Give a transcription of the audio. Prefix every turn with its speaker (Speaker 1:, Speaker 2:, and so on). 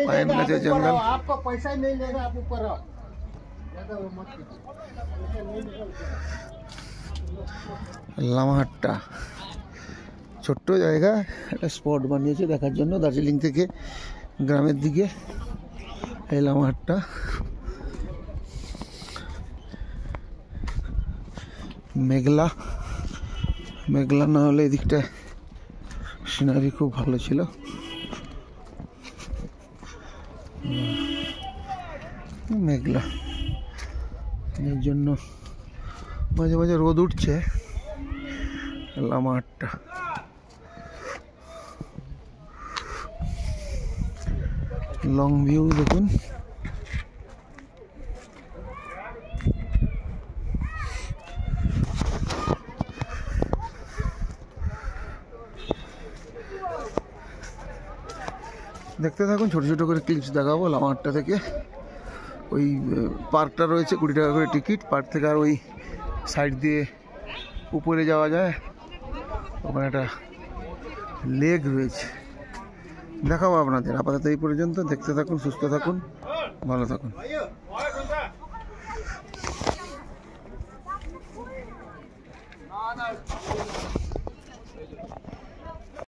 Speaker 1: Pine का जो जंगल,
Speaker 2: आपको पैसा ही नहीं लेगा, आप ऊपर आओ।
Speaker 1: লামাহাট্টা ছোট্ট জায়গা, একটা স্পট বানিয়েছে দেখার জন্য দার্জিলিং থেকে গ্রামের দিকে। এই লামাহাট্টা মেঘলা মেঘলা না হলে এদিকটা সিনারি খুব ভালো ছিল। মেঘলা এর জন্য মাঝে মাঝে রোদ উঠছে। লামাহাট্টা লং ভিউ দেখুন। দেখতে থাকুন, ছোট ছোট করে ক্লিপস দেখাবো লামাহাট্টা থেকে। ওই পার্কটা রয়েছে 20 টাকা করে টিকিট, পার্ক থেকে আর ওই সাইড দিয়ে উপরে যাওয়া যায়। ওখানে একটা লেক রয়েছে, দেখাবো আপনাদের। আপাতত এই পর্যন্ত, দেখতে থাকুন, সুস্থ থাকুন, ভালো থাকুন।